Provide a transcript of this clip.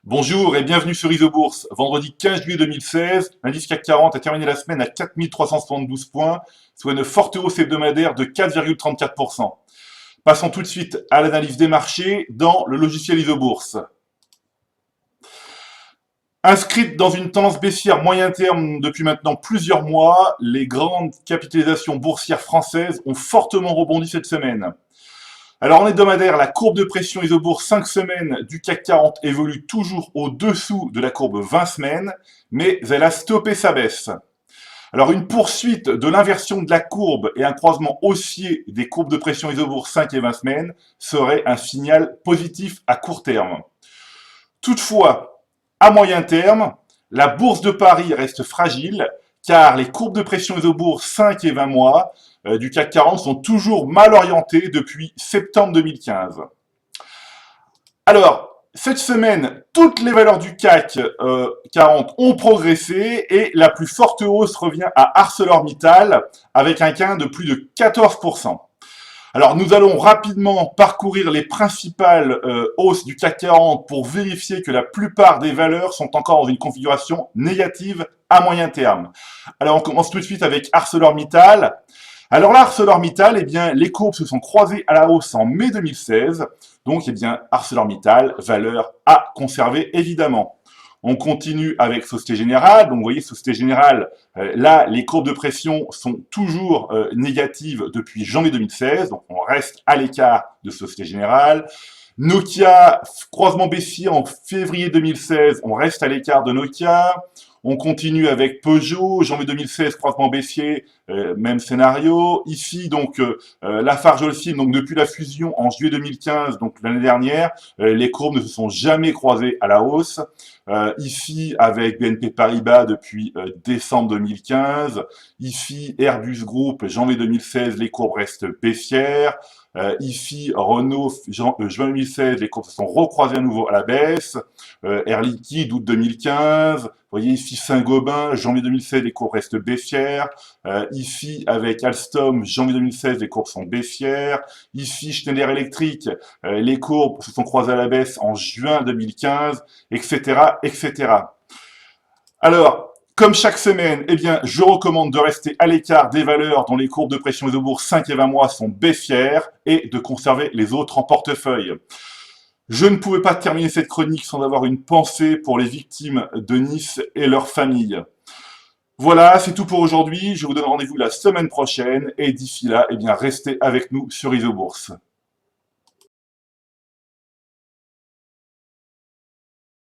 Bonjour et bienvenue sur Isobourse. Vendredi 15 juillet 2016, l'indice CAC 40 a terminé la semaine à 4372 points, soit une forte hausse hebdomadaire de 4,34%. Passons tout de suite à l'analyse des marchés dans le logiciel Isobourse. Inscrites dans une tendance baissière moyen terme depuis maintenant plusieurs mois, les grandes capitalisations boursières françaises ont fortement rebondi cette semaine. Alors en hebdomadaire, la courbe de pression Isobourse 5 semaines du CAC 40 évolue toujours au-dessous de la courbe 20 semaines, mais elle a stoppé sa baisse. Alors une poursuite de l'inversion de la courbe et un croisement haussier des courbes de pression Isobourse 5 et 20 semaines serait un signal positif à court terme. Toutefois, à moyen terme, la bourse de Paris reste fragile car les courbes de pression Isobourse 5 et 20 mois du CAC 40 sont toujours mal orientées depuis septembre 2015. Alors, cette semaine, toutes les valeurs du CAC 40 ont progressé et la plus forte hausse revient à ArcelorMittal avec un gain de plus de 14%. Alors, nous allons rapidement parcourir les principales hausses du CAC 40 pour vérifier que la plupart des valeurs sont encore dans une configuration négative à moyen terme. Alors, on commence tout de suite avec ArcelorMittal. Alors là, ArcelorMittal, eh bien, les courbes se sont croisées à la hausse en mai 2016. Donc, eh bien, ArcelorMittal, valeur à conserver, évidemment. On continue avec Société Générale. Donc, vous voyez, Société Générale, là, les courbes de pression sont toujours négatives depuis janvier 2016. Donc, on reste à l'écart de Société Générale. Nokia, croisement baissier en février 2016. On reste à l'écart de Nokia. On continue avec Peugeot, janvier 2016, croisement baissier, même scénario. Ici, donc, Lafarge-Holcim, donc depuis la fusion en juillet 2015, donc l'année dernière, les courbes ne se sont jamais croisées à la hausse. Ici, avec BNP Paribas depuis décembre 2015. Ici, Airbus Group, janvier 2016, les courbes restent baissières. Ici, Renault, juin 2016, les courbes se sont recroisées à nouveau à la baisse. Air Liquide, août 2015. Vous voyez ici Saint-Gobain, janvier 2016, les courbes restent baissières. Ici, avec Alstom, janvier 2016, les courbes sont baissières. Ici, Schneider Electric, les courbes se sont croisées à la baisse en juin 2015, etc., etc. Alors, comme chaque semaine, eh bien, je recommande de rester à l'écart des valeurs dont les courbes de pression Isobourse 5 et 20 mois sont baissières et de conserver les autres en portefeuille. Je ne pouvais pas terminer cette chronique sans avoir une pensée pour les victimes de Nice et leurs familles. Voilà, c'est tout pour aujourd'hui. Je vous donne rendez-vous la semaine prochaine et d'ici là, eh bien, restez avec nous sur Isobourse.